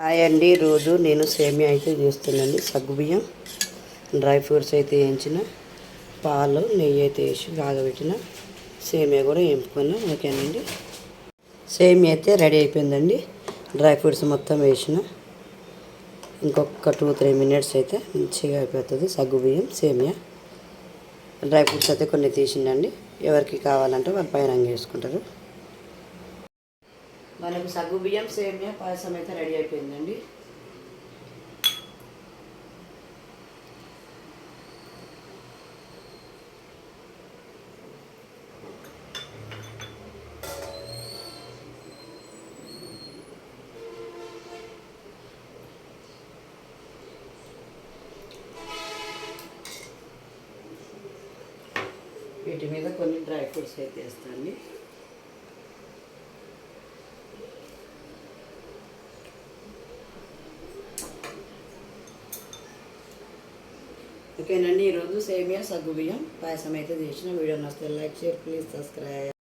Hi అండి. రోజు నేను సేమియా అయితే చేస్తున్నాను. సగ్గుబియ్యం, డ్రై ఫ్రూట్స్ అయితే వేయించిన, పాలు నెయ్యి అయితే వేసి కాగబెట్టిన, సేమియా కూడా వేపుకున్నా. ఓకేనండి. సేమియా అయితే రెడీ అయిపోయిందండి. డ్రై ఫ్రూట్స్ మొత్తం వేసిన, ఇంకొక 2-3 మినిట్స్ అయితే మంచిగా అయిపోతుంది. సగ్గుబియ్యం సేమియా, డ్రై ఫ్రూట్స్ అయితే కొన్ని తీసిండండి. ఎవరికి కావాలంటే వాళ్ళు పైన వేసుకుంటారు. మనకు సగ్గుబియ్యం సేమియా పాయసం అయితే రెడీ అయిపోయిందండి. వీటి మీద కొన్ని డ్రై ఫ్రూట్స్ అయితే వేస్తానండి. ఓకేనండి. ఈరోజు సేమియా సగ్గుబియ్యం పాయసం అయితే చేసిన. వీడియో నచ్చితే లైక్, షేర్, ప్లీజ్ సబ్స్క్రైబ్.